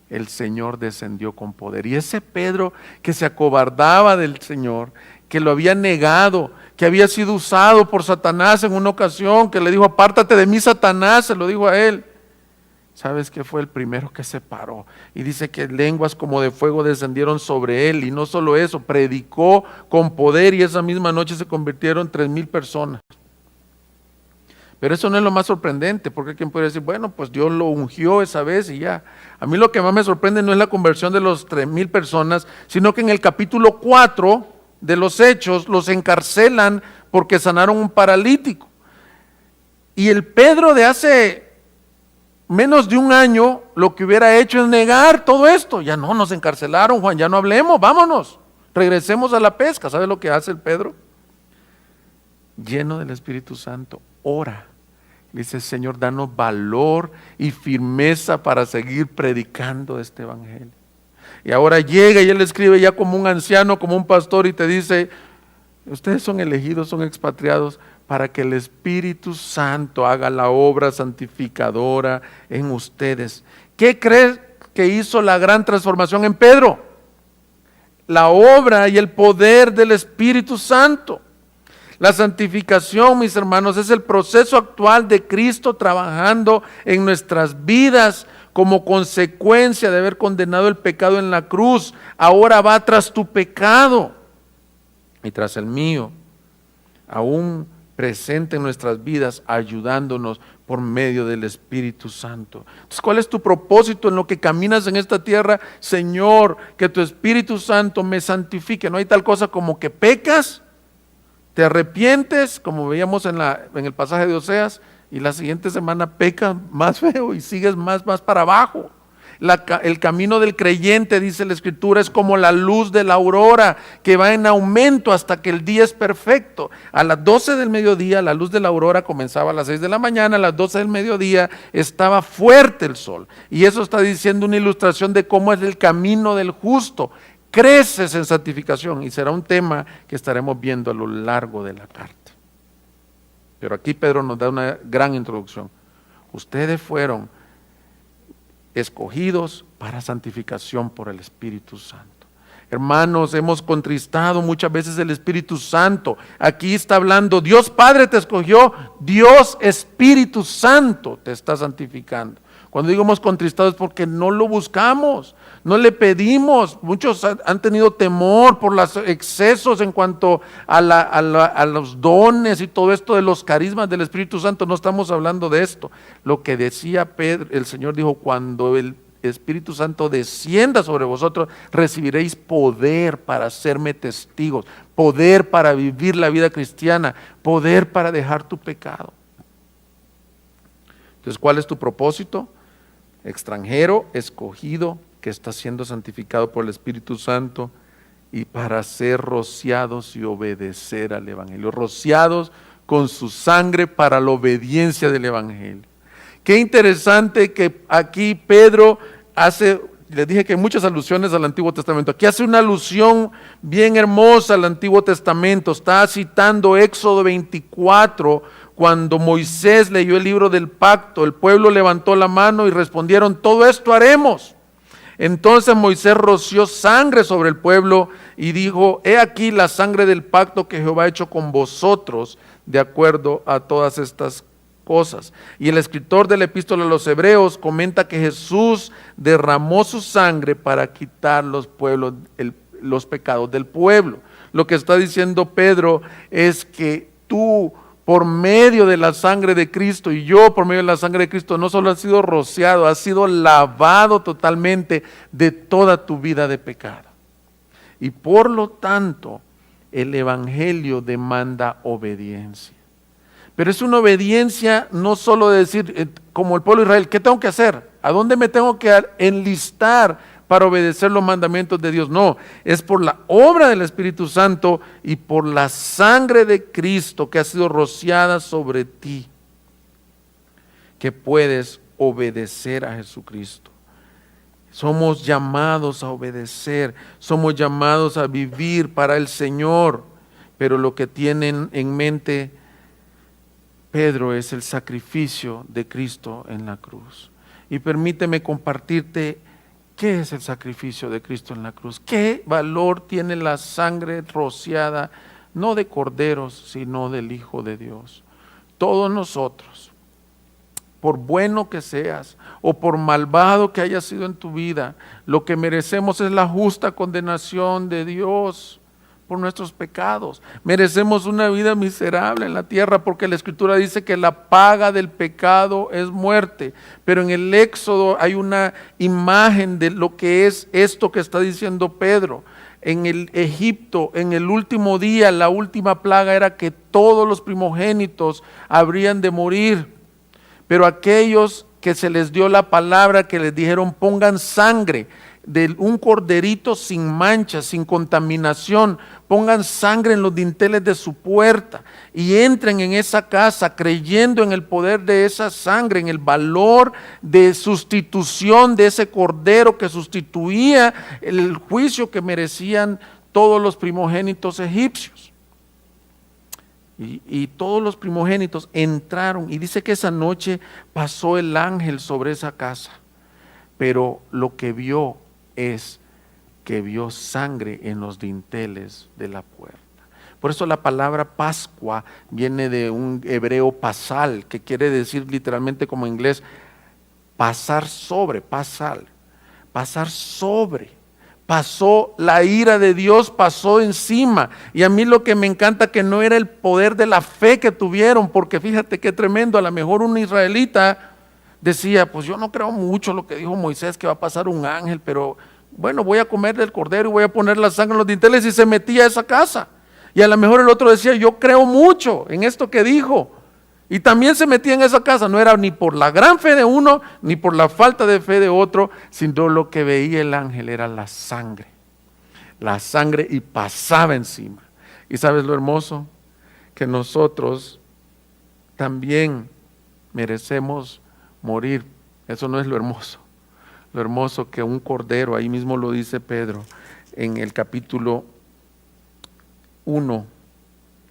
el Señor descendió con poder. Y ese Pedro que se acobardaba del Señor, que lo había negado, que había sido usado por Satanás en una ocasión, que le dijo, apártate de mí, Satanás, se lo dijo a él. ¿Sabes qué fue el primero que se paró? Y dice que lenguas como de fuego descendieron sobre él, y no solo eso, predicó con poder, y esa misma noche se convirtieron 3,000 personas. Pero eso no es lo más sorprendente, porque quien puede decir, bueno, pues Dios lo ungió esa vez y ya. A mí lo que más me sorprende no es la conversión de los 3,000 personas, sino que en el capítulo 4 de los Hechos los encarcelan porque sanaron un paralítico. Y el Pedro de hace menos de un año lo que hubiera hecho es negar todo esto. Ya no, nos encarcelaron, Juan, ya no hablemos, vámonos, regresemos a la pesca. ¿Sabe lo que hace el Pedro? Lleno del Espíritu Santo, ora. Dice, Señor, danos valor y firmeza para seguir predicando este evangelio. Y ahora llega y él escribe ya como un anciano, como un pastor, y te dice, ustedes son elegidos, son expatriados, para que el Espíritu Santo haga la obra santificadora en ustedes. ¿Qué crees que hizo la gran transformación en Pedro? La obra y el poder del Espíritu Santo. La santificación, mis hermanos, es el proceso actual de Cristo trabajando en nuestras vidas como consecuencia de haber condenado el pecado en la cruz. Ahora va tras tu pecado y tras el mío, aún presente en nuestras vidas, ayudándonos por medio del Espíritu Santo. Entonces, ¿cuál es tu propósito en lo que caminas en esta tierra? Señor, que tu Espíritu Santo me santifique. No hay tal cosa como que pecas, te arrepientes, como veíamos en el pasaje de Oseas, y la siguiente semana pecas más feo y sigues más para abajo. El camino del creyente, dice la Escritura, es como la luz de la aurora que va en aumento hasta que el día es perfecto. A las 12 del mediodía la luz de la aurora comenzaba a las 6 de la mañana, a las 12 del mediodía estaba fuerte el sol. Y eso está diciendo una ilustración de cómo es el camino del justo. Creces en santificación, y será un tema que estaremos viendo a lo largo de la carta. Pero aquí Pedro nos da una gran introducción. Ustedes fueron escogidos para santificación por el Espíritu Santo. Hermanos, hemos contristado muchas veces el Espíritu Santo. Aquí está hablando, Dios Padre te escogió, Dios Espíritu Santo te está santificando. Cuando digo hemos contristado es porque no lo buscamos, no le pedimos. Muchos han tenido temor por los excesos en cuanto a los dones y todo esto de los carismas del Espíritu Santo. No estamos hablando de esto. Lo que decía Pedro, el Señor dijo, cuando el Espíritu Santo descienda sobre vosotros, recibiréis poder para hacerme testigos, poder para vivir la vida cristiana, poder para dejar tu pecado. Entonces, ¿cuál es tu propósito? Extranjero, escogido, que está siendo santificado por el Espíritu Santo, y para ser rociados y obedecer al Evangelio, rociados con su sangre para la obediencia del Evangelio. Qué interesante que aquí Pedro hace, les dije que hay muchas alusiones al Antiguo Testamento, aquí hace una alusión bien hermosa al Antiguo Testamento, está citando Éxodo 24, cuando Moisés leyó el libro del pacto, el pueblo levantó la mano y respondieron, todo esto haremos. Entonces Moisés roció sangre sobre el pueblo y dijo, he aquí la sangre del pacto que Jehová ha hecho con vosotros, de acuerdo a todas estas cosas. Y el escritor de la epístola a los Hebreos comenta que Jesús derramó su sangre para quitar los pecados del pueblo. Lo que está diciendo Pedro es que tú, por medio de la sangre de Cristo, y yo por medio de la sangre de Cristo, no solo has sido rociado, has sido lavado totalmente de toda tu vida de pecado. Y por lo tanto, el Evangelio demanda obediencia. Pero es una obediencia no solo de decir, como el pueblo de Israel, ¿qué tengo que hacer? ¿A dónde me tengo que enlistar para obedecer los mandamientos de Dios? No, es por la obra del Espíritu Santo y por la sangre de Cristo que ha sido rociada sobre ti, que puedes obedecer a Jesucristo. Somos llamados a obedecer, somos llamados a vivir para el Señor, pero lo que tienen en mente Pedro es el sacrificio de Cristo en la cruz. Y permíteme compartirte qué es el sacrificio de Cristo en la cruz. ¿Qué valor tiene la sangre rociada, no de corderos, sino del Hijo de Dios? Todos nosotros, por bueno que seas o por malvado que hayas sido en tu vida, lo que merecemos es la justa condenación de Dios por nuestros pecados. Merecemos una vida miserable en la tierra porque la Escritura dice que la paga del pecado es muerte. Pero en el Éxodo hay una imagen de lo que es esto que está diciendo Pedro. En el Egipto, en el último día, la última plaga era que todos los primogénitos habrían de morir. Pero aquellos que se les dio la palabra, que les dijeron pongan sangre de un corderito sin mancha, sin contaminación, pongan sangre en los dinteles de su puerta y entren en esa casa creyendo en el poder de esa sangre, en el valor de sustitución de ese cordero que sustituía el juicio que merecían todos los primogénitos egipcios. Y todos los primogénitos entraron, y dice que esa noche pasó el ángel sobre esa casa, pero lo que vio es que vio sangre en los dinteles de la puerta. Por eso la palabra Pascua viene de un hebreo pasal, que quiere decir literalmente como en inglés pasar sobre, pasar sobre. pasó la ira de Dios, pasó encima. Y a mí lo que me encanta que no era el poder de la fe que tuvieron, porque fíjate qué tremendo, a lo mejor un israelita decía, pues yo no creo mucho lo que dijo Moisés, que va a pasar un ángel, pero bueno, voy a comer del cordero y voy a poner la sangre en los dinteles, y se metía a esa casa. Y a lo mejor el otro decía, yo creo mucho en esto que dijo, y también se metía en esa casa. No era ni por la gran fe de uno, ni por la falta de fe de otro, sino lo que veía el ángel era la sangre, y pasaba encima. ¿Y sabes lo hermoso? Que nosotros también merecemos morir. Eso no es lo hermoso. Lo hermoso que un cordero, ahí mismo lo dice Pedro, en el capítulo 1,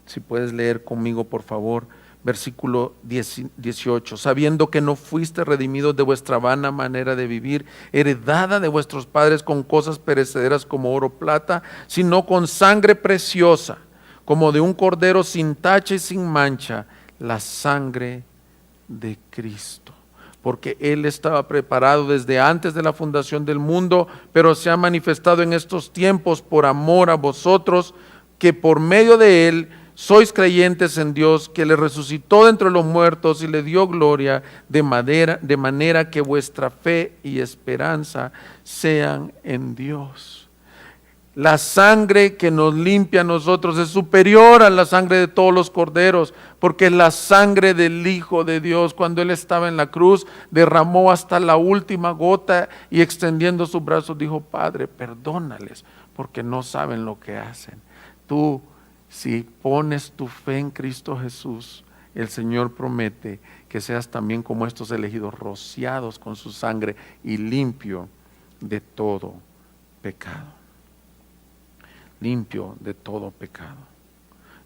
si puedes leer conmigo por favor, versículo 18, sabiendo que no fuiste redimidos de vuestra vana manera de vivir, heredada de vuestros padres con cosas perecederas como oro o plata, sino con sangre preciosa, como de un cordero sin tacha y sin mancha, la sangre de Cristo. Porque Él estaba preparado desde antes de la fundación del mundo, pero se ha manifestado en estos tiempos por amor a vosotros, que por medio de Él sois creyentes en Dios, que le resucitó de entre los muertos y le dio gloria, de manera que vuestra fe y esperanza sean en Dios. La sangre que nos limpia a nosotros es superior a la sangre de todos los corderos, porque la sangre del Hijo de Dios, cuando Él estaba en la cruz, derramó hasta la última gota y extendiendo sus brazos dijo, Padre, perdónales, porque no saben lo que hacen. Tú, si pones tu fe en Cristo Jesús, el Señor promete que seas también como estos elegidos, rociados con su sangre y limpio de todo pecado. Limpio de todo pecado.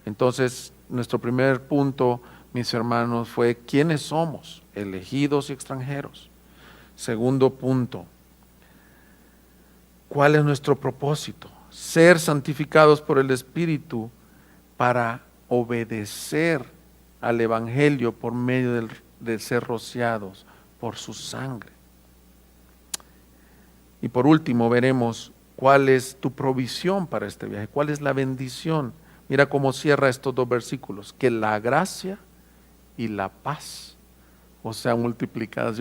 Entonces, nuestro primer punto, mis hermanos, fue ¿quiénes somos? Elegidos y extranjeros. Segundo punto, ¿cuál es nuestro propósito? Ser santificados por el Espíritu para obedecer al Evangelio por medio de ser rociados por su sangre. Y por último veremos cuál es tu provisión para este viaje, cuál es la bendición. Mira cómo cierra estos dos versículos, que la gracia y la paz os sean multiplicadas.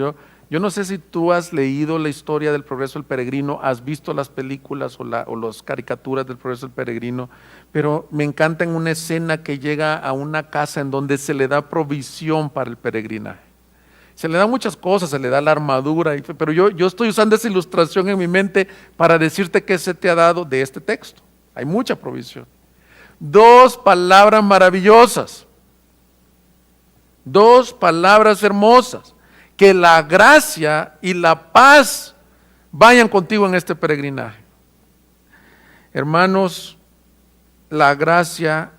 Yo no sé si tú has leído la historia del Progreso del Peregrino, has visto las películas o las caricaturas del Progreso del Peregrino, pero me encanta en una escena que llega a una casa en donde se le da provisión para el peregrinaje. Se le da muchas cosas, se le da la armadura, pero yo estoy usando esa ilustración en mi mente para decirte que se te ha dado de este texto. Hay mucha provisión. Dos palabras maravillosas, dos palabras hermosas. Que la gracia y la paz vayan contigo en este peregrinaje. Hermanos, la gracia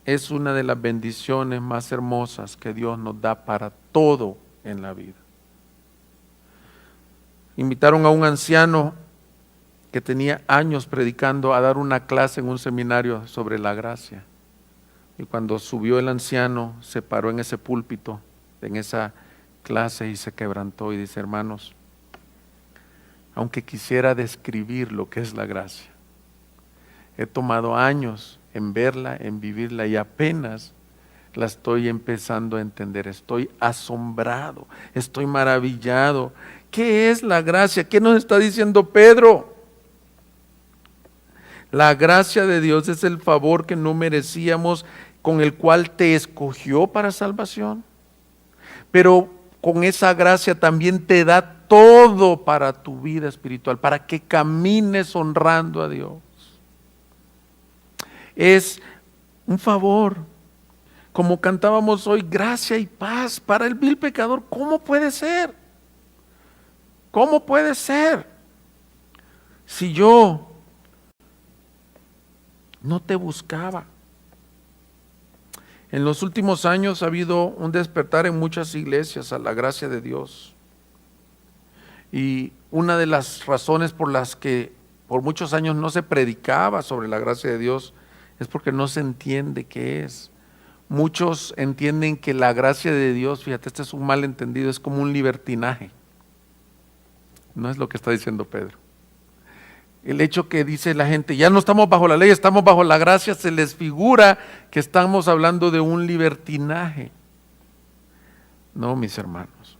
es una de las bendiciones más hermosas que Dios nos da para todo en la vida. Invitaron a un anciano que tenía años predicando a dar una clase en un seminario sobre la gracia. Y cuando subió el anciano, se paró en ese púlpito, en esa clase y se quebrantó y dice, hermanos, aunque quisiera describir lo que es la gracia, he tomado años en verla, en vivirla y apenas la estoy empezando a entender. Estoy asombrado, estoy maravillado. ¿Qué es la gracia? ¿Qué nos está diciendo Pedro? La gracia de Dios es el favor que no merecíamos, con el cual te escogió para salvación, pero con esa gracia también te da todo para tu vida espiritual, para que camines honrando a Dios. Es un favor, como cantábamos hoy, gracia y paz para el vil pecador. ¿Cómo puede ser? ¿Cómo puede ser? Si yo no te buscaba. En los últimos años ha habido un despertar en muchas iglesias a la gracia de Dios. Y una de las razones por las que por muchos años no se predicaba sobre la gracia de Dios es porque no se entiende qué es. Muchos entienden que la gracia de Dios, fíjate, este es un malentendido, es como un libertinaje. No es lo que está diciendo Pedro. El hecho que dice la gente, ya no estamos bajo la ley, estamos bajo la gracia, se les figura que estamos hablando de un libertinaje. No, mis hermanos.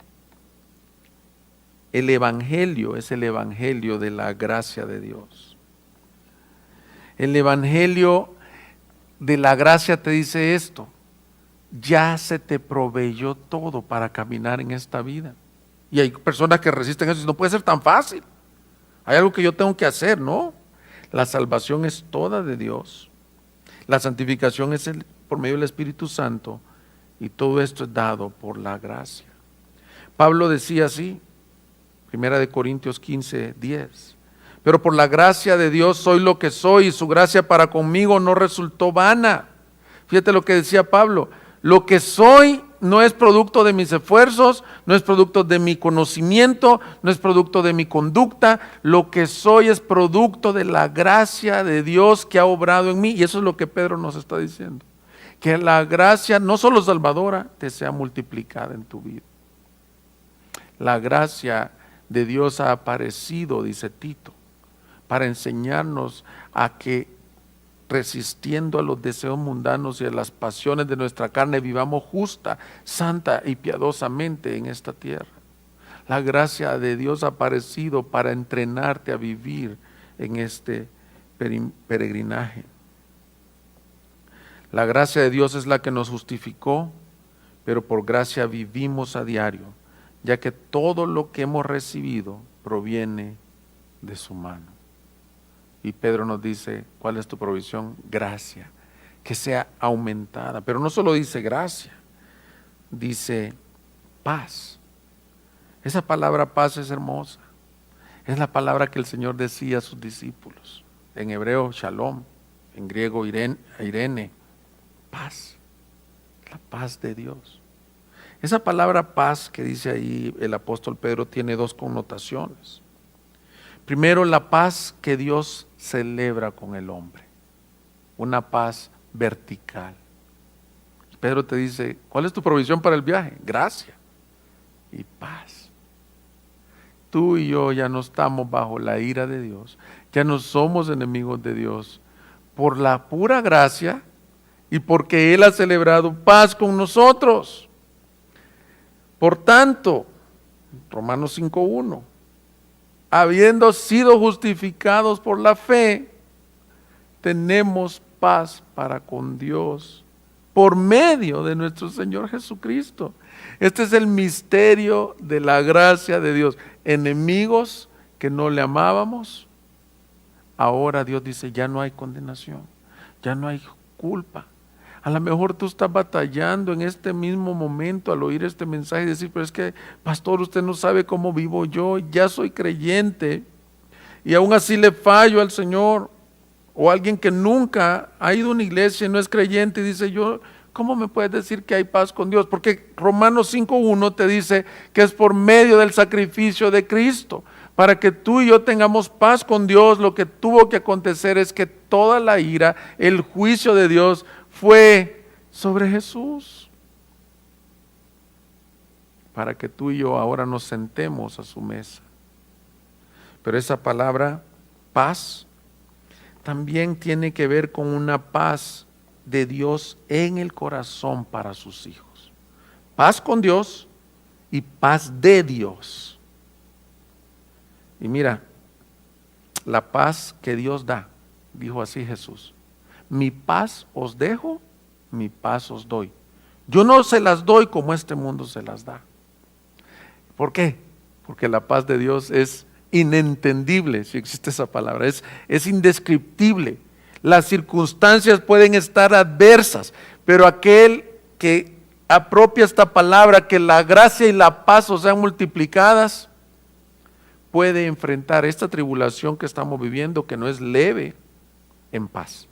El evangelio es el evangelio de la gracia de Dios. El evangelio de la gracia te dice esto: ya se te proveyó todo para caminar en esta vida. Y hay personas que resisten eso y dicen, no puede ser tan fácil. Hay algo que yo tengo que hacer, ¿no? La salvación es toda de Dios. La santificación es por medio del Espíritu Santo, y todo esto es dado por la gracia. Pablo decía así, 1 Corintios 15:10, pero por la gracia de Dios soy lo que soy, y su gracia para conmigo no resultó vana. Fíjate lo que decía Pablo: lo que soy no es producto de mis esfuerzos, no es producto de mi conocimiento, no es producto de mi conducta. Lo que soy es producto de la gracia de Dios que ha obrado en mí. Y eso es lo que Pedro nos está diciendo: que la gracia, no solo salvadora, te sea multiplicada en tu vida. La gracia de Dios ha aparecido, dice Tito, para enseñarnos a que, resistiendo a los deseos mundanos y a las pasiones de nuestra carne, vivamos justa, santa y piadosamente en esta tierra. La gracia de Dios ha aparecido para entrenarte a vivir en este peregrinaje. La gracia de Dios es la que nos justificó, pero por gracia vivimos a diario, ya que todo lo que hemos recibido proviene de su mano. Y Pedro nos dice, ¿cuál es tu provisión? Gracia, que sea aumentada. Pero no solo dice gracia, dice paz. Esa palabra paz es hermosa. Es la palabra que el Señor decía a sus discípulos. En hebreo, shalom, en griego, irene, paz, la paz de Dios. Esa palabra paz que dice ahí el apóstol Pedro tiene dos connotaciones. Primero, la paz que Dios celebra con el hombre, una paz vertical. Pedro te dice, ¿cuál es tu provisión para el viaje? Gracia y paz. Tú y yo ya no estamos bajo la ira de Dios, ya no somos enemigos de Dios, por la pura gracia y porque Él ha celebrado paz con nosotros. Por tanto, Romanos 5:1, habiendo sido justificados por la fe, tenemos paz para con Dios por medio de nuestro Señor Jesucristo. Este es el misterio de la gracia de Dios. Enemigos que no le amábamos, ahora Dios dice, ya no hay condenación, ya no hay culpa. A lo mejor tú estás batallando en este mismo momento al oír este mensaje y decir, pero es que, pastor, usted no sabe cómo vivo yo, ya soy creyente y aún así le fallo al Señor. O alguien que nunca ha ido a una iglesia y no es creyente y dice, yo, ¿cómo me puedes decir que hay paz con Dios? Porque Romanos 5:1 te dice que es por medio del sacrificio de Cristo. Para que tú y yo tengamos paz con Dios, lo que tuvo que acontecer es que toda la ira, el juicio de Dios fue sobre Jesús, para que tú y yo ahora nos sentemos a su mesa. Pero esa palabra paz también tiene que ver con una paz de Dios en el corazón para sus hijos. Paz con Dios y paz de Dios. Y mira, la paz que Dios da, dijo así Jesús: mi paz os dejo, mi paz os doy. Yo no se las doy como este mundo se las da. ¿Por qué? Porque la paz de Dios es inentendible, si existe esa palabra, es indescriptible. Las circunstancias pueden estar adversas, pero aquel que apropia esta palabra, que la gracia y la paz os sean multiplicadas, puede enfrentar esta tribulación que estamos viviendo, que no es leve, en paz.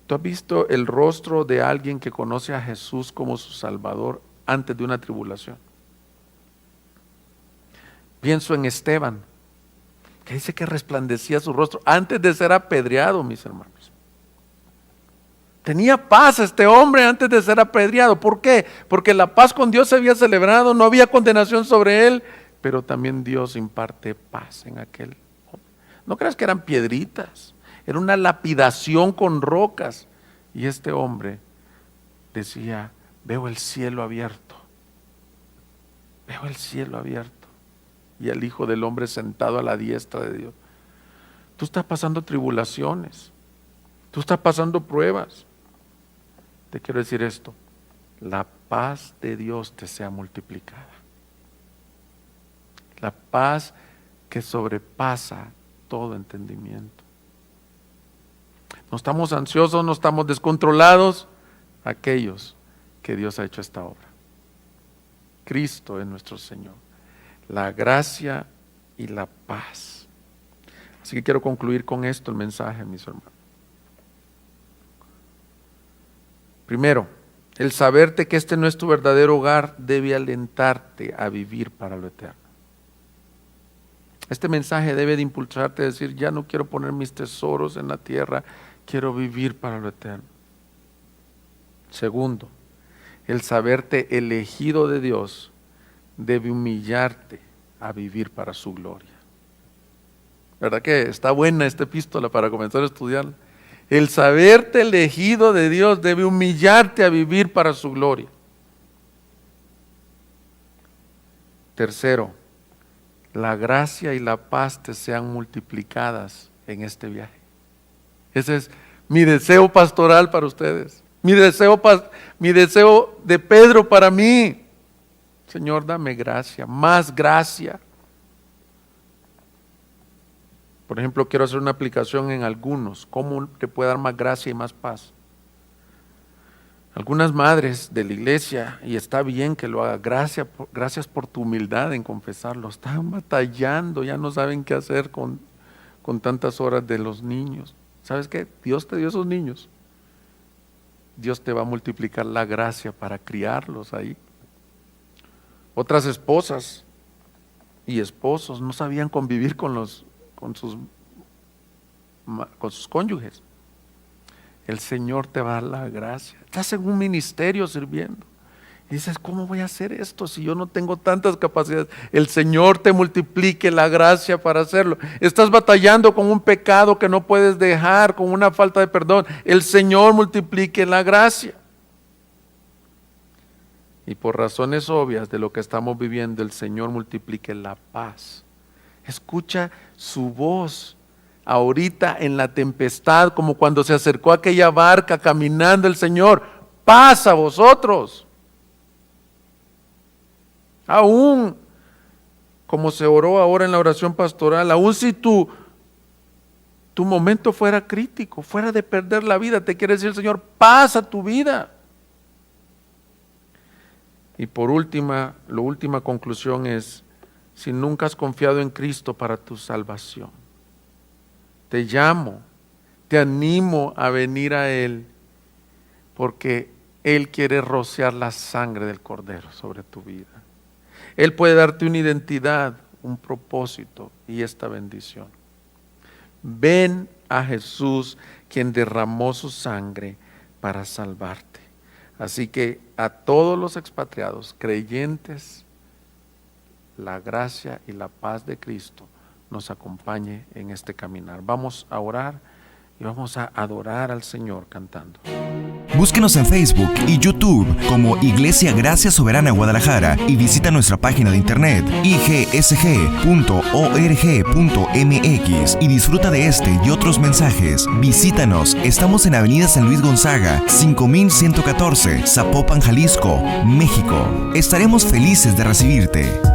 ¿Tú has visto el rostro de alguien que conoce a Jesús como su Salvador antes de una tribulación? Pienso en Esteban, que dice que resplandecía su rostro antes de ser apedreado, mis hermanos. Tenía paz este hombre antes de ser apedreado. ¿Por qué? Porque la paz con Dios se había celebrado, no había condenación sobre él. pero también Dios imparte paz en aquel hombre. No creas que eran piedritas, era una lapidación con rocas. Y este hombre decía, veo el cielo abierto, veo el cielo abierto, y al Hijo del Hombre sentado a la diestra de Dios. Tú estás pasando tribulaciones, tú estás pasando pruebas. Te quiero decir esto, la paz de Dios te sea multiplicada. La paz que sobrepasa todo entendimiento. No estamos ansiosos, no estamos descontrolados, aquellos que Dios ha hecho esta obra. Cristo es nuestro Señor, la gracia y la paz. Así que quiero concluir con esto el mensaje, mis hermanos. Primero, el saberte que este no es tu verdadero hogar debe alentarte a vivir para lo eterno. Este mensaje debe de impulsarte a decir, ya no quiero poner mis tesoros en la tierra, quiero vivir para lo eterno. Segundo, el saberte elegido de Dios debe humillarte a vivir para su gloria. ¿Verdad que está buena esta epístola para comenzar a estudiarla? El saberte elegido de Dios debe humillarte a vivir para su gloria. Tercero, la gracia y la paz te sean multiplicadas en este viaje. Ese es mi deseo pastoral para ustedes. Mi deseo de Pedro para mí. Señor, dame gracia, más gracia. Por ejemplo, quiero hacer una aplicación en algunos. ¿Cómo te puede dar más gracia y más paz? Algunas madres de la iglesia, y está bien que lo haga, gracias por tu humildad en confesarlo, están batallando, ya no saben qué hacer con tantas horas de los niños. ¿Sabes qué? Dios te dio esos niños. Dios te va a multiplicar la gracia para criarlos ahí. Otras esposas y esposos no sabían convivir con sus cónyuges. El Señor te va a dar la gracia. Estás en un ministerio sirviendo y dices, ¿cómo voy a hacer esto si yo no tengo tantas capacidades? El Señor te multiplique la gracia para hacerlo. Estás batallando con un pecado que no puedes dejar, con una falta de perdón. El Señor multiplique la gracia. Y por razones obvias de lo que estamos viviendo, el Señor multiplique la paz. Escucha su voz ahorita en la tempestad, como cuando se acercó a aquella barca caminando el Señor. Paz a vosotros. Aún como se oró ahora en la oración pastoral, aún si tu momento fuera crítico, fuera de perder la vida, te quiere decir el Señor, paz a tu vida. Y por última conclusión es, si nunca has confiado en Cristo para tu salvación, te llamo, te animo a venir a Él, porque Él quiere rociar la sangre del Cordero sobre tu vida. Él puede darte una identidad, un propósito y esta bendición. Ven a Jesús, quien derramó su sangre para salvarte. Así que a todos los expatriados, creyentes, la gracia y la paz de Cristo nos acompañe en este caminar. Vamos a orar y vamos a adorar al Señor cantando. Búsquenos en Facebook y YouTube como Iglesia Gracia Soberana Guadalajara y visita nuestra página de internet igsg.org.mx y disfruta de este y otros mensajes. Visítanos, estamos en Avenida San Luis Gonzaga, 5114, Zapopan, Jalisco, México. Estaremos felices de recibirte.